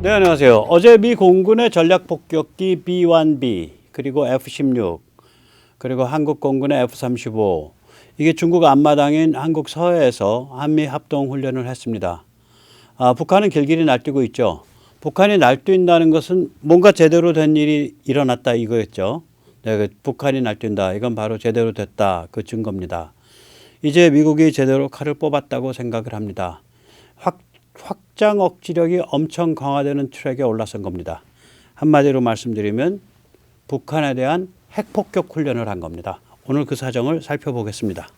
네, 안녕하세요. 어제 미 공군의 전략 폭격기 B-1B 그리고 F-16 그리고 한국 공군의 F-35 이게 중국 앞마당인 한국 서해에서 한미 합동 훈련을 했습니다. 북한은 길길이 날뛰고 있죠. 북한이 날뛴다는 것은 뭔가 제대로 된 일이 일어났다 이거였죠. 네, 북한이 날뛴다. 이건 바로 제대로 됐다. 그 증거입니다. 이제 미국이 제대로 칼을 뽑았다고 생각을 합니다. 확장 억지력이 엄청 강화되는 트랙에 올라선 겁니다. 한마디로 말씀드리면 북한에 대한 핵폭격 훈련을 한 겁니다. 오늘 그 사정을 살펴보겠습니다.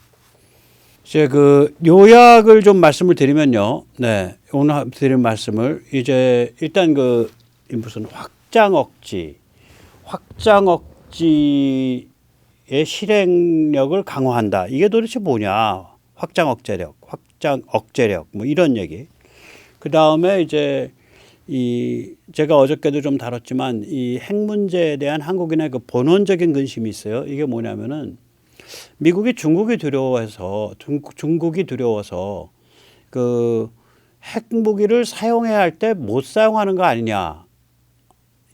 이제 그 요약을 좀 말씀을 드리면요. 네, 오늘 드린 말씀을 이제 일단 그 무슨 확장 억지의 실행력을 강화한다. 이게 도대체 뭐냐? 확장 억제력, 뭐 이런 얘기. 그 다음에 이제 제가 어저께도 좀 다뤘지만 이 핵 문제에 대한 한국인의 그 본원적인 근심이 있어요. 이게 뭐냐면은 미국이 중국이 두려워서 그 핵무기를 사용해야 할 때 못 사용하는 거 아니냐.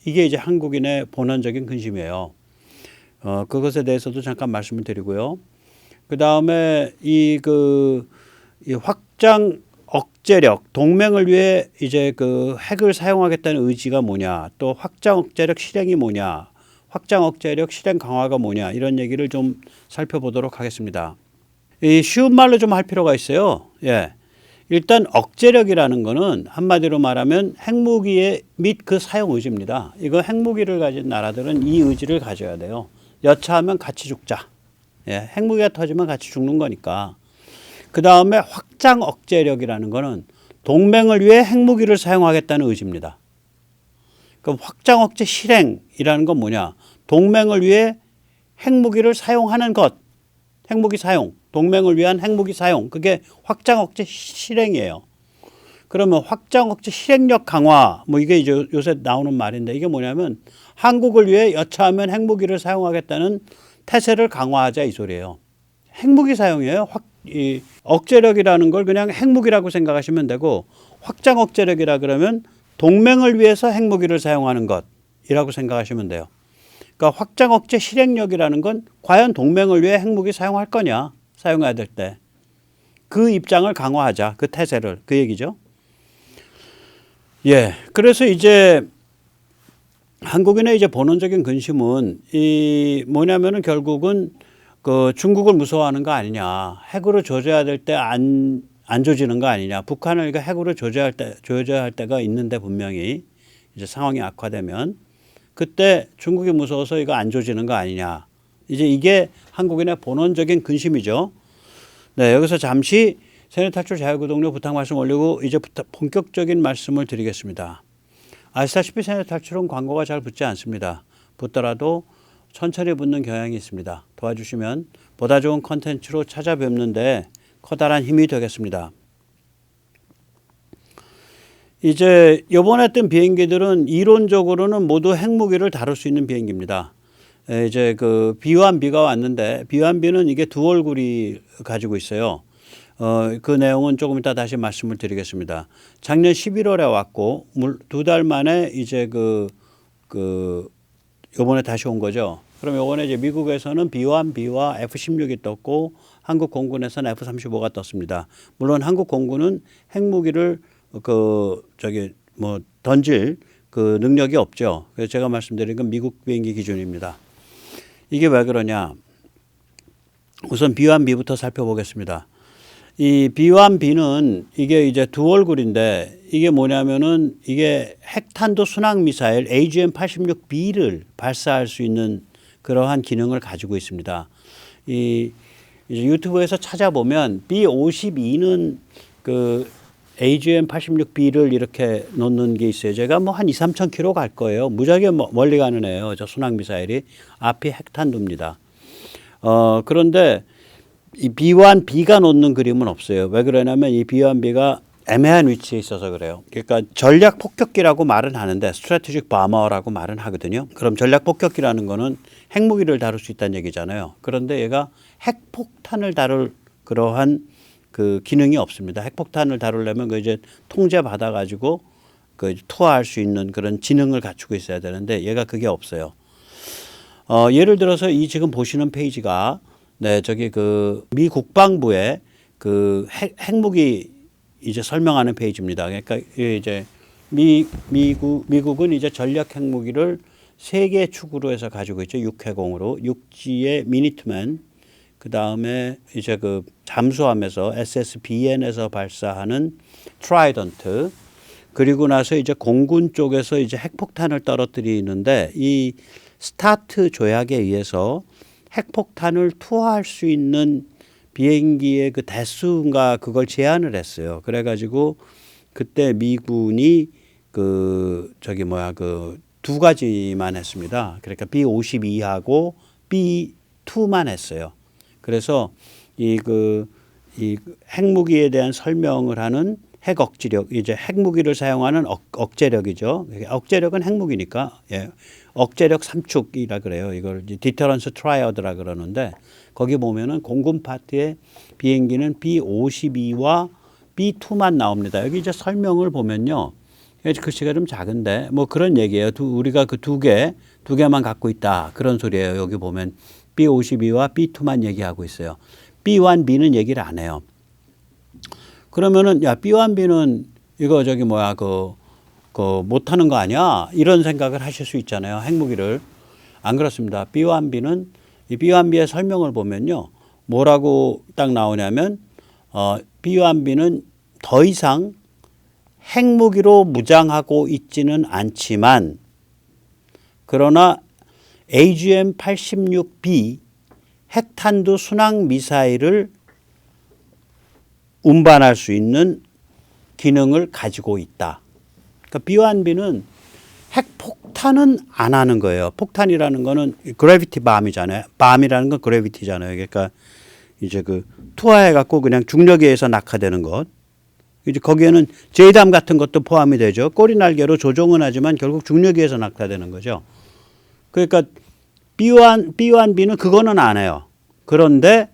이게 이제 한국인의 본원적인 근심이에요. 그것에 대해서도 잠깐 말씀을 드리고요. 그 다음에 이 확장 억제력, 동맹을 위해 이제 그 핵을 사용하겠다는 의지가 뭐냐, 또 확장 억제력 실행이 뭐냐, 확장 억제력 실행 강화가 뭐냐, 이런 얘기를 좀 살펴보도록 하겠습니다. 이 쉬운 말로 좀 할 필요가 있어요. 예. 일단 억제력이라는 거는 한마디로 말하면 핵무기의 및 그 사용 의지입니다. 이거 핵무기를 가진 나라들은 이 의지를 가져야 돼요. 여차하면 같이 죽자. 예. 핵무기가 터지면 같이 죽는 거니까. 그 다음에 확장 억제력이라는 것은 동맹을 위해 핵무기를 사용하겠다는 의지입니다. 그럼 확장 억제 실행이라는 건 뭐냐? 동맹을 위해 핵무기를 사용하는 것, 핵무기 사용, 동맹을 위한 핵무기 사용, 그게 확장 억제 실행이에요. 그러면 확장 억제 실행력 강화, 뭐 이게 이제 요새 나오는 말인데 이게 뭐냐면 한국을 위해 여차하면 핵무기를 사용하겠다는 태세를 강화하자 이 소리예요. 핵무기 사용이에요. 이 억제력이라는 걸 그냥 핵무기라고 생각하시면 되고 확장 억제력이라 그러면 동맹을 위해서 핵무기를 사용하는 것이라고 생각하시면 돼요. 그러니까 확장 억제 실행력이라는 건 과연 동맹을 위해 핵무기 사용할 거냐, 사용해야 될 때. 그 입장을 강화하자, 그 태세를, 그 얘기죠. 예, 그래서 이제 한국인의 이제 본원적인 근심은 이 뭐냐면은 결국은 그 중국을 무서워하는 거 아니냐. 핵으로 조져야 될 때 안 조지는 거 아니냐. 북한을 핵으로 조져야 할 때가 있는데 분명히 이제 상황이 악화되면 그때 중국이 무서워서 이거 안 조지는 거 아니냐. 이제 이게 한국인의 본원적인 근심이죠. 네, 여기서 잠시 세뇌탈출 자유구독료 부탁 말씀 올리고 이제 본격적인 말씀을 드리겠습니다. 아시다시피 세뇌탈출은 광고가 잘 붙지 않습니다. 붙더라도 천천히 붙는 경향이 있습니다. 도와주시면 보다 좋은 컨텐츠로 찾아뵙는데 커다란 힘이 되겠습니다. 이제 이번에 뜬 비행기들은 이론적으로는 모두 핵무기를 다룰 수 있는 비행기입니다. 이제 그 B-1B가 왔는데 B-1B는 이게 두 얼굴이 가지고 있어요. 그 내용은 조금 이따 다시 말씀을 드리겠습니다. 작년 11월에 왔고 두 달 만에 이제 요번에 다시 온 거죠. 그럼 요번에 이제 미국에서는 B-1B와 F-16이 떴고 한국 공군에서는 F-35가 떴습니다. 물론 한국 공군은 핵무기를 던질 그 능력이 없죠. 그래서 제가 말씀드린 건 미국 비행기 기준입니다. 이게 왜 그러냐? 우선 B-1B부터 살펴보겠습니다. 이 B-1B는 이게 이제 두 얼굴인데 이게 뭐냐면은 이게 핵탄도 순항 미사일 AGM-86B를 발사할 수 있는 그러한 기능을 가지고 있습니다. 이제 유튜브에서 찾아보면 B-52는 그 AGM-86B를 이렇게 놓는 게 있어요. 제가 뭐 한 2~3천 킬로 갈 거예요. 무지하게 멀리 가는 애예요. 저 순항 미사일이. 앞이 핵탄두입니다. 그런데 이 B-1B가 놓는 그림은 없어요. 왜 그러냐면 이 B-1B가 애매한 위치에 있어서 그래요. 그러니까 전략 폭격기라고 말은 하는데 strategic bomber라고 말은 하거든요. 그럼 전략 폭격기라는 거는 핵무기를 다룰 수 있다는 얘기잖아요. 그런데 얘가 핵폭탄을 다룰 그러한 그 기능이 없습니다. 핵폭탄을 다루려면 그 이제 통제 받아가지고 그 투하할 수 있는 그런 지능을 갖추고 있어야 되는데 얘가 그게 없어요. 예를 들어서 이 지금 보시는 페이지가 네, 저기 그 미 국방부의 그 핵무기 이제 설명하는 페이지입니다. 그러니까 이제 미국은 이제 전략 핵무기를 세 개 축으로 해서 가지고 있죠. 육해공으로 육지의 미니트맨, 그 다음에 이제 그 잠수함에서 SSBN에서 발사하는 트라이던트, 그리고 나서 이제 공군 쪽에서 이제 핵폭탄을 떨어뜨리는데 이 스타트 조약에 의해서 핵폭탄을 투하할 수 있는 비행기의 그 대수인가 그걸 제한을 했어요. 그래가지고 그때 미군이 그 저기 뭐야 그 두 가지만 했습니다. 그러니까 B-52하고 B-2만 했어요. 그래서 이 핵무기에 대한 설명을 하는 핵 억지력, 이제 핵무기를 사용하는 억제력이죠. 억제력은 핵무기니까 예. 억제력 3축이라 그래요. 이걸 디터런스 트라이어드라 그러는데 거기 보면은 공군 파트의 비행기는 B-52와 B-2만 나옵니다. 여기 이제 설명을 보면요. 글씨가 좀 작은데 뭐 그런 얘기예요. 우리가 그 두 개만 갖고 있다. 그런 소리예요. 여기 보면 B-52와 B-2만 얘기하고 있어요. B-1B는 얘기를 안 해요. 그러면은 야 B-1B는 이거 저기 뭐야 그 못하는 거 아니야? 이런 생각을 하실 수 있잖아요. 핵무기를. 안 그렇습니다. B-1B는 이 B-1B의 설명을 보면요. 뭐라고 딱 나오냐면 B-1B는 더 이상 핵무기로 무장하고 있지는 않지만 그러나 AGM-86B 핵탄두 순항 미사일을 운반할 수 있는 기능을 가지고 있다. 그러니까 B-1B는 핵폭탄은 안 하는 거예요. 폭탄이라는 거는 그래비티 밤이잖아요. 밤이라는 건 그래비티잖아요. 그러니까 이제 그 투하해 갖고 그냥 중력에 의해서 낙하되는 것. 이제 거기에는 제이담 같은 것도 포함이 되죠. 꼬리 날개로 조종은 하지만 결국 중력에 의해서 낙하되는 거죠. 그러니까 B-1B는 그거는 안 해요. 그런데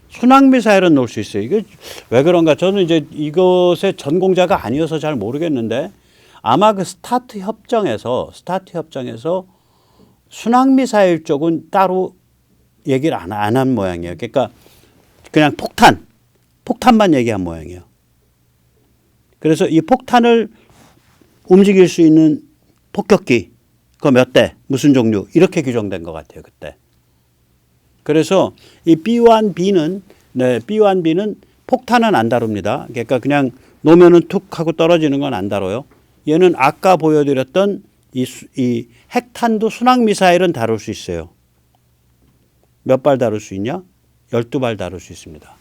순항미사일은 놓을 수 있어요. 이게 왜 그런가? 저는 이제 이것의 전공자가 아니어서 잘 모르겠는데 아마 그 스타트 협정에서 순항미사일 쪽은 따로 얘기를 안 한 모양이에요. 그러니까 그냥 폭탄만 얘기한 모양이에요. 그래서 이 폭탄을 움직일 수 있는 폭격기, 그거 몇 대, 무슨 종류, 이렇게 규정된 것 같아요, 그때. 그래서 이 B-1B는 폭탄은 안 다룹니다. 그러니까 그냥 놓으면은 툭 하고 떨어지는 건 안 다뤄요. 얘는 아까 보여드렸던 이 핵탄두 순항미사일은 다룰 수 있어요. 몇 발 다룰 수 있냐? 12발 다룰 수 있습니다.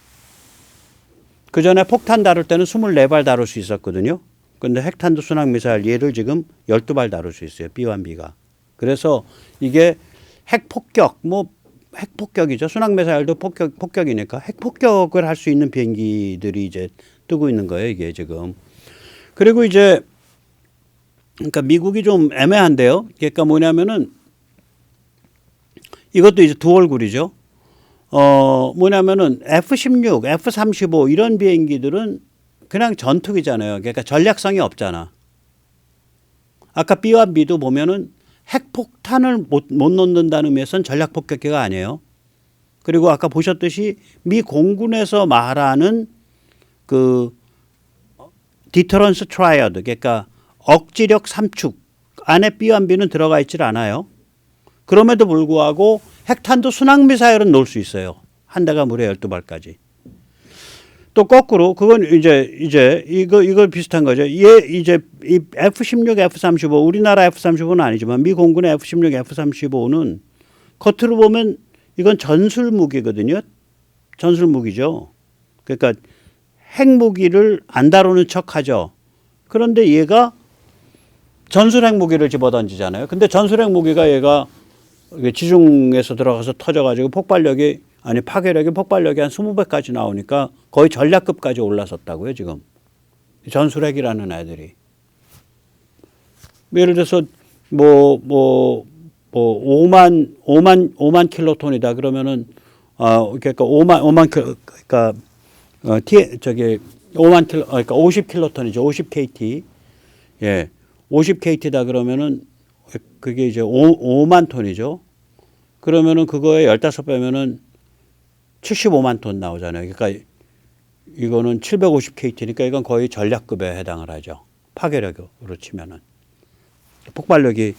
그 전에 폭탄 다룰 때는 24발 다룰 수 있었거든요. 그런데 핵탄두 순항미사일 얘를 지금 12발 다룰 수 있어요. B-1B가. 그래서 이게 핵폭격이죠. 순항미사일도 폭격이니까 핵폭격을 할 수 있는 비행기들이 이제 뜨고 있는 거예요. 이게 지금. 그리고 이제 그러니까 미국이 좀 애매한데요. 그러니까 뭐냐면은 이것도 이제 두 얼굴이죠. 뭐냐면은 F-16, F-35 이런 비행기들은 그냥 전투기잖아요. 그러니까 전략성이 없잖아. 아까 B-1B도 보면은 핵폭탄을 못 놓는다는 의미에서는 전략폭격기가 아니에요. 그리고 아까 보셨듯이 미 공군에서 말하는 그 디터런스 트라이어드, 그러니까 억지력 3축 안에 B-1B는 들어가 있질 않아요. 그럼에도 불구하고 핵탄두 순항미사일은 놓을 수 있어요. 한 대가 무려 12발까지. 또 거꾸로 그건 이제 이거 비슷한 거죠. 얘 이제 이 F-16, F-35 우리나라 F-35는 아니지만 미 공군의 F-16, F-35는 겉으로 보면 이건 전술 무기거든요. 전술 무기죠. 그러니까 핵무기를 안 다루는 척하죠. 그런데 얘가 전술 핵무기를 집어던지잖아요. 근데 전술 핵무기가 얘가 지중에서 들어가서 터져가지고 파괴력이 한 20배까지 나오니까 거의 전략급까지 올라섰다고요, 지금. 전술핵이라는 애들이. 예를 들어서 5만 킬로톤이다 그러면은 그러니까 5만 그러니까 5만 킬로 그러니까 50킬로톤이죠. 50 KT. 예, 50KT다 그러면은 그게 이제 5만 톤이죠. 그러면은 그거에 15 빼면은 75만 톤 나오잖아요. 그러니까 이거는 750KT니까 이건 거의 전략급에 해당을 하죠. 파괴력으로 치면은. 폭발력이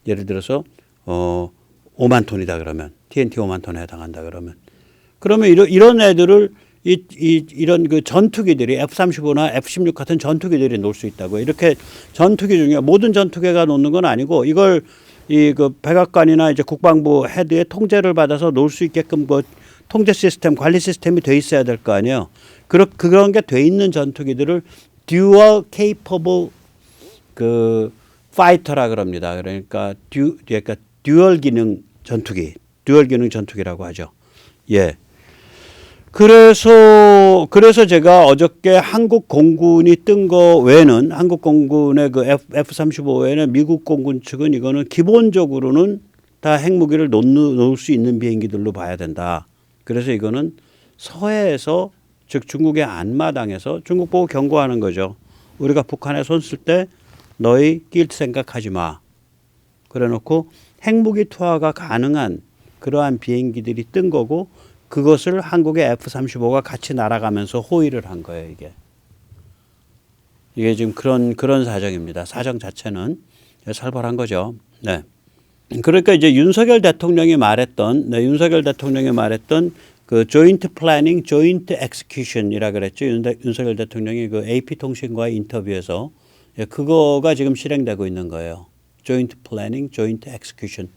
예를 들어서 5만 톤이다 그러면 TNT 5만 톤에 해당한다 그러면 이런 애들을 이런 그 전투기들이 F-35나 F-16 같은 전투기들이 놓을 수 있다고. 이렇게 전투기 중에 모든 전투기가 놓는 건 아니고 이걸 그 백악관이나 이제 국방부 헤드의 통제를 받아서 놓을 수 있게끔 그 통제 시스템, 관리 시스템이 돼 있어야 될 거 아니에요. 그런 게 돼 있는 전투기들을 dual capable 그 파이터라 그럽니다. 그러니까 듀얼 기능 전투기라고 하죠. 예. 그래서 제가 어저께 한국 공군이 뜬 거 외에는 한국 공군의 그 F-35 외에는 미국 공군 측은 이거는 기본적으로는 다 핵무기를 놓을 수 있는 비행기들로 봐야 된다. 그래서 이거는 서해에서 즉 중국의 안마당에서 중국 보고 경고하는 거죠. 우리가 북한에 손 쓸 때 너희 낄 생각하지 마. 그래 놓고 핵무기 투하가 가능한 그러한 비행기들이 뜬 거고 그것을 한국의 F-35가 같이 날아가면서 호위를 한 거예요, 이게 지금 그런 사정입니다. 사정 자체는 살벌한 거죠. 네. 그러니까 이제 윤석열 대통령이 말했던 그 조인트 플래닝, 조인트 엑스큐션이라 그랬죠. 윤석열 대통령이 그 AP통신과의 인터뷰에서 그거가 지금 실행되고 있는 거예요. 조인트 플래닝, 조인트 엑스큐션.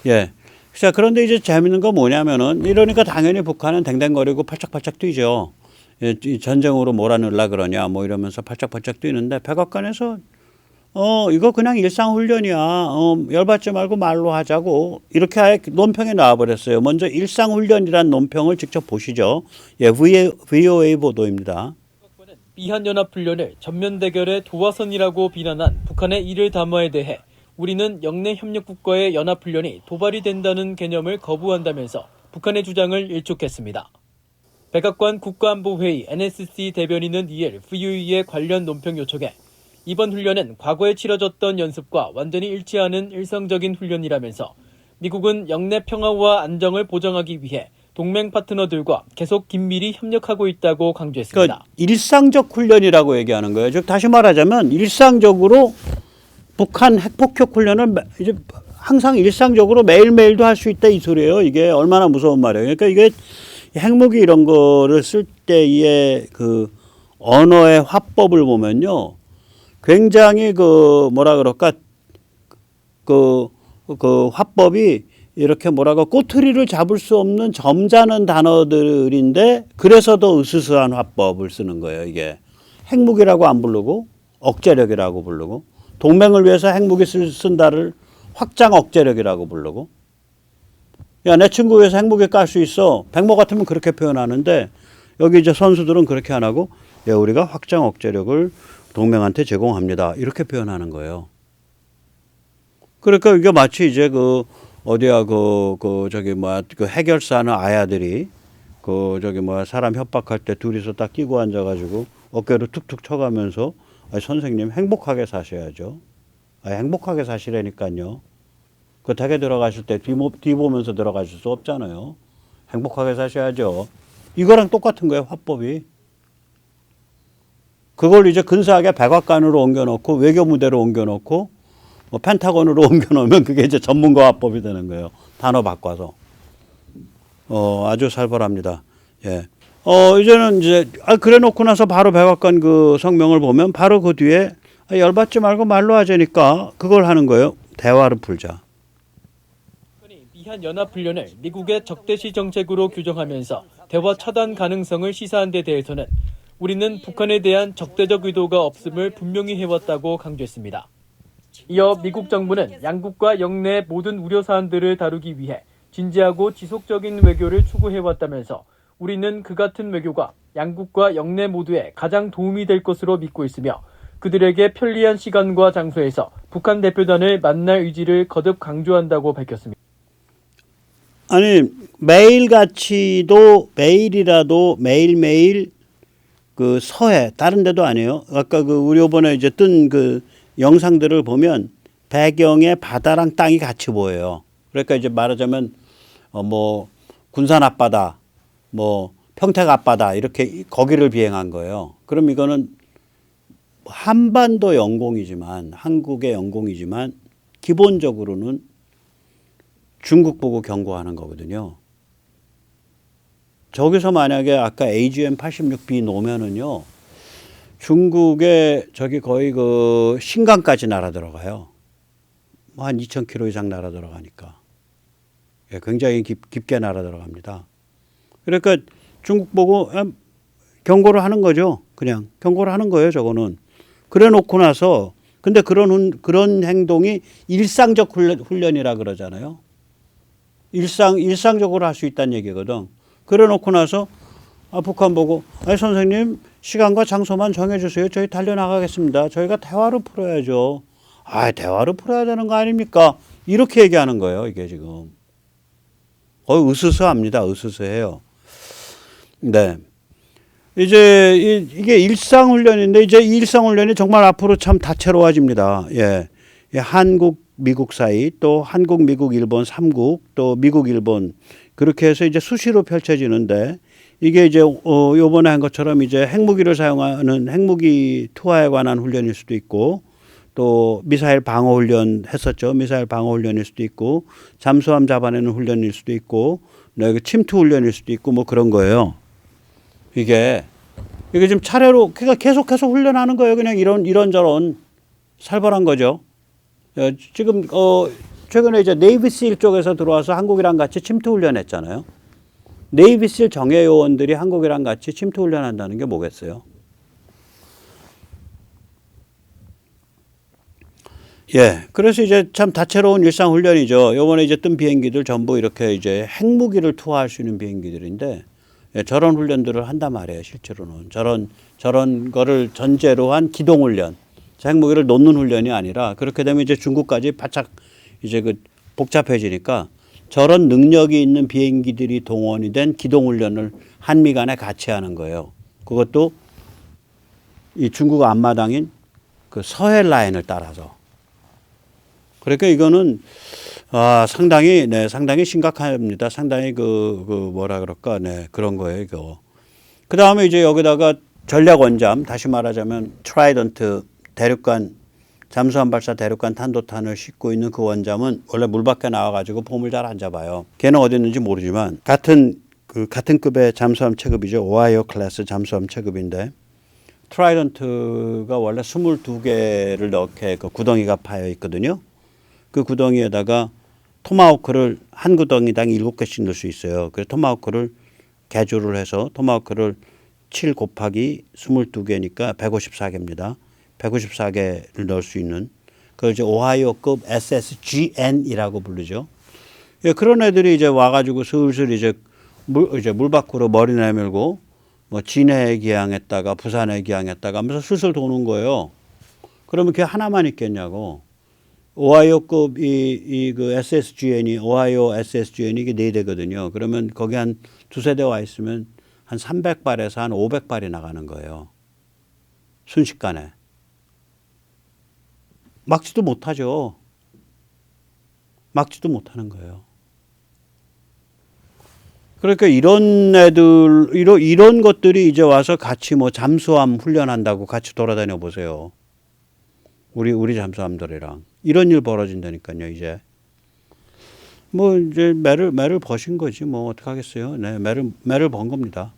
예. 자, 그런데 이제 재밌는 건 뭐냐면은 이러니까 당연히 북한은 댕댕거리고 팔짝팔짝 뛰죠. 예, 전쟁으로 몰아넣으려 그러냐 뭐 이러면서 팔짝팔짝 뛰는데 백악관에서 이거 그냥 일상훈련이야. 열받지 말고 말로 하자고. 이렇게 아예 논평에 나와버렸어요. 먼저 일상훈련이란 논평을 직접 보시죠. 예, VOA 보도입니다. 비한연합훈련을 전면대결의 도화선이라고 비난한 북한의 이를 담화에 대해 우리는 영내 협력국가의 연합훈련이 도발이 된다는 개념을 거부한다면서 북한의 주장을 일축했습니다. 백악관 국가안보회의 NSC 대변인은 이에 VOE의 관련 논평 요청에 이번 훈련은 과거에 치러졌던 연습과 완전히 일치하는 일상적인 훈련이라면서 미국은 영내 평화와 안정을 보장하기 위해 동맹 파트너들과 계속 긴밀히 협력하고 있다고 강조했습니다. 그러니까 일상적 훈련이라고 얘기하는 거예요. 즉 다시 말하자면 일상적으로 북한 핵폭격 훈련을 이제 항상 일상적으로 매일매일도 할 수 있다 이 소리예요. 이게 얼마나 무서운 말이에요. 그러니까 이게 핵무기 이런 거를 쓸 때의 그 언어의 화법을 보면요. 굉장히 그 뭐라 그럴까 그 화법이 이렇게 뭐라고 꼬투리를 잡을 수 없는 점잖은 단어들인데 그래서 더 으스스한 화법을 쓰는 거예요. 이게 핵무기라고 안 부르고 억제력이라고 부르고 동맹을 위해서 핵무기 쓴다를 확장 억제력이라고 부르고 야, 내 친구 위해서 핵무기 깔 수 있어. 백모 같으면 그렇게 표현하는데 여기 이제 선수들은 그렇게 안 하고 야, 우리가 확장 억제력을 동맹한테 제공합니다. 이렇게 표현하는 거예요. 그러니까 이게 마치 이제 그 해결사는 아야들이 사람 협박할 때 둘이서 딱 끼고 앉아가지고 어깨로 툭툭 쳐가면서 선생님 행복하게 사셔야죠. 행복하게 사시라니까요. 그 댁에 들어가실 때 뒤 보면서 들어가실 수 없잖아요. 행복하게 사셔야죠. 이거랑 똑같은 거예요, 화법이. 그걸 이제 근사하게 백악관으로 옮겨놓고 외교무대로 옮겨놓고 펜타곤으로 옮겨놓으면 그게 이제 전문가 화법이 되는 거예요. 단어 바꿔서. 아주 살벌합니다. 예. 이제는 이제 그래 놓고 나서 바로 백악관 그 성명을 보면 바로 그 뒤에 열받지 말고 말로 하자니까 그걸 하는 거예요. 대화를 풀자. 비한연합훈련을 미국의 적대시 정책으로 규정하면서 대화 차단 가능성을 시사한 데 대해서는 우리는 북한에 대한 적대적 의도가 없음을 분명히 해왔다고 강조했습니다. 이어 미국 정부는 양국과 영내 모든 우려 사안들을 다루기 위해 진지하고 지속적인 외교를 추구해왔다면서 우리는 그 같은 외교가 양국과 영내 모두에 가장 도움이 될 것으로 믿고 있으며 그들에게 편리한 시간과 장소에서 북한 대표단을 만날 의지를 거듭 강조한다고 밝혔습니다. 아니 매일이라도 매일매일 그 서해 다른 데도 아니에요. 아까 그 우리 이번에 이제 뜬 그 영상들을 보면 배경에 바다랑 땅이 같이 보여요. 그러니까 이제 말하자면 뭐 군산 앞바다, 뭐 평택 앞바다 이렇게 거기를 비행한 거예요. 그럼 이거는 한반도 영공이지만 한국의 영공이지만 기본적으로는 중국 보고 경고하는 거거든요. 저기서 만약에 아까 AGM-86B 놓으면은요, 중국의 저기 거의 그 신강까지 날아 들어가요. 뭐 한 2,000km 이상 날아 들어가니까. 예, 굉장히 깊게 날아 들어갑니다. 그러니까 중국 보고 경고를 하는 거죠. 그냥 경고를 하는 거예요. 저거는. 그래 놓고 나서 근데 그런 행동이 일상적 훈련이라 그러잖아요. 일상적으로 할 수 있다는 얘기거든. 그래 놓고 나서 북한 보고 아니 선생님 시간과 장소만 정해주세요. 저희 달려나가겠습니다. 저희가 대화로 풀어야죠. 아 대화로 풀어야 되는 거 아닙니까? 이렇게 얘기하는 거예요. 이게 지금. 으스스합니다. 으스스해요. 네. 이제 이게 일상훈련인데 이제 이 일상훈련이 정말 앞으로 참 다채로워집니다. 예. 한국, 미국 사이 또 한국, 미국, 일본 3국 또 미국, 일본 그렇게 해서 이제 수시로 펼쳐지는데 이게 이제 요번에 한 것처럼 이제 핵무기를 사용하는 핵무기 투하에 관한 훈련일 수도 있고 또 미사일 방어 훈련 했었죠. 미사일 방어 훈련일 수도 있고 잠수함 잡아내는 훈련일 수도 있고 침투 훈련일 수도 있고 뭐 그런 거예요. 이게 지금 차례로 그러니까 계속 훈련하는 거예요. 그냥 이런저런 살벌한 거죠. 지금 최근에 이제 네이비실 쪽에서 들어와서 한국이랑 같이 침투 훈련했잖아요. 네이비실 정예 요원들이 한국이랑 같이 침투 훈련한다는 게 뭐겠어요? 예, 그래서 이제 참 다채로운 일상 훈련이죠. 요번에 이제 뜬 비행기들 전부 이렇게 이제 핵무기를 투하할 수 있는 비행기들인데 예, 저런 훈련들을 한단 말이에요. 실제로는 저런 거를 전제로 한 기동 훈련, 핵무기를 놓는 훈련이 아니라 그렇게 되면 이제 중국까지 바짝 이제 그 복잡해지니까 저런 능력이 있는 비행기들이 동원이 된 기동 훈련을 한미 간에 같이 하는 거예요. 그것도 이 중국 앞마당인 그 서해 라인을 따라서. 그러니까 이거는 상당히 심각합니다. 상당히 뭐라 그럴까, 그런 거예요, 이거. 그 다음에 이제 여기다가 전략 원잠, 다시 말하자면 트라이던트 대륙간 잠수함 발사 대륙간 탄도탄을 싣고 있는 그 원잠은 원래 물 밖에 나와가지고 폼을 잘 안 잡아요. 걔는 어디 있는지 모르지만 같은 급의 잠수함 체급이죠. 오하이오 클래스 잠수함 체급인데 트라이던트가 원래 22개를 넣게 그 구덩이가 파여 있거든요. 그 구덩이에다가 토마호크를 한 구덩이당 7개씩 넣을 수 있어요. 그래서 토마호크를 개조를 해서 토마호크를 7 곱하기 22개니까 154개입니다. 154개를 넣을 수 있는 그걸 이제 오하이오급 SSGN이라고 부르죠. 예, 그런 애들이 이제 와가지고 슬슬 이제 물 밖으로 머리 내밀고 뭐 진해에 기항했다가 부산에 기항했다가 하면서 슬슬 도는 거예요. 그러면 그게 하나만 있겠냐고. 오하이오급 그 SSGN이 오하이오 SSGN이 이게 4대거든요. 그러면 거기 한 두세 대 와 있으면 한 300발에서 한 500발이 나가는 거예요. 순식간에. 막지도 못하죠. 막지도 못하는 거예요. 그러니까 이런 것들이 이제 와서 같이 뭐 잠수함 훈련한다고 같이 돌아다녀 보세요. 우리 잠수함들이랑. 이런 일 벌어진다니까요, 이제. 뭐, 이제 매를 버신 거지, 뭐, 어떡하겠어요. 네, 매를 번 겁니다.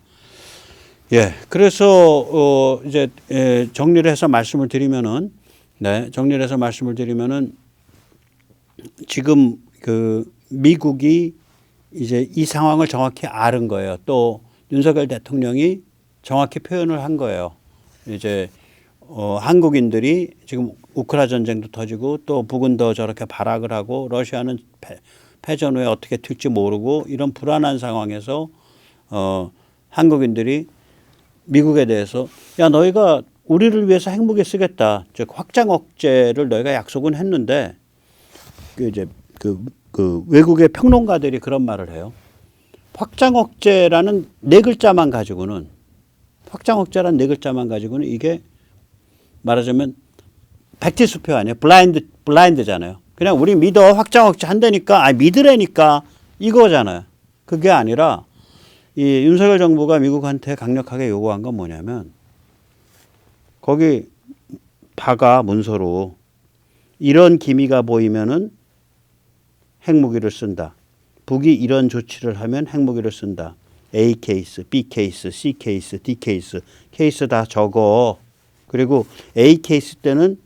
예. 그래서, 이제, 정리를 해서 말씀을 드리면은, 지금 미국이 이제 이 상황을 정확히 아는 거예요. 또 윤석열 대통령이 정확히 표현을 한 거예요. 이제 한국인들이 지금 우크라 전쟁도 터지고 또 북은도 저렇게 발악을 하고 러시아는 패전 후에 어떻게 튈지 모르고 이런 불안한 상황에서 한국인들이 미국에 대해서 야 너희가 우리를 위해서 핵무기 쓰겠다. 즉 확장 억제를 너희가 약속은 했는데 그 외국의 평론가들이 그런 말을 해요. 확장 억제라는 4글자만 가지고는 확장 억제란 네 글자만 가지고는 이게 말하자면 백지수표 아니에요. 블라인드잖아요. 그냥 우리 믿어 확장 억제 한다니까 믿으라니까 이거잖아요. 그게 아니라 이 윤석열 정부가 미국한테 강력하게 요구한 건 뭐냐면 거기 박아 문서로 이런 기미가 보이면은 핵무기를 쓴다. 북이 이런 조치를 하면 핵무기를 쓴다. A 케이스, B 케이스, C 케이스, D 케이스, 케이스 다 적어. 그리고 A 케이스 때는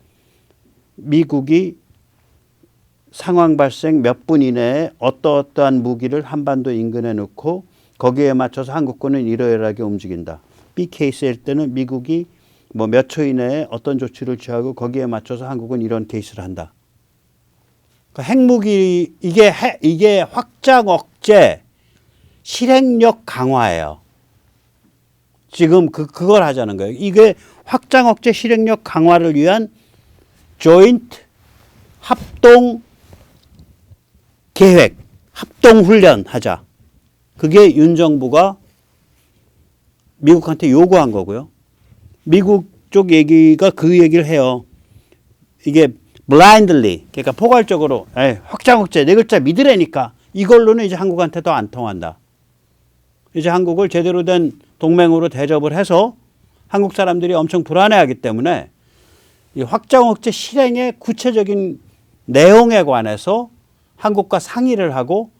미국이 상황 발생 몇 분 이내에 어떠한 무기를 한반도 인근에 넣고 거기에 맞춰서 한국군은 이러이러하게 움직인다. B 케이스일 때는 미국이 뭐 몇 초 이내에 어떤 조치를 취하고 거기에 맞춰서 한국은 이런 케이스를 한다. 그러니까 핵무기 이게 확장 억제 실행력 강화예요. 지금 그걸 하자는 거예요. 이게 확장 억제 실행력 강화를 위한 조인트 합동 계획, 합동 훈련 하자. 그게 윤 정부가 미국한테 요구한 거고요. 미국 쪽 얘기가 그 얘기를 해요. 이게 blindly, 그러니까 포괄적으로 확장 억제 네 글자 믿으라니까 이걸로는 이제 한국한테도 안 통한다. 이제 한국을 제대로 된 동맹으로 대접을 해서 한국 사람들이 엄청 불안해하기 때문에 이 확장 억제 실행의 구체적인 내용에 관해서 한국과 상의를 하고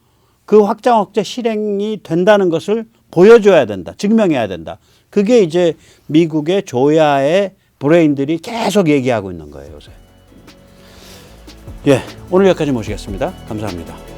그 확장 억제 실행이 된다는 것을 보여줘야 된다. 증명해야 된다. 그게 이제 미국의 조야의 브레인들이 계속 얘기하고 있는 거예요, 요새. 예, 오늘 여기까지 모시겠습니다. 감사합니다.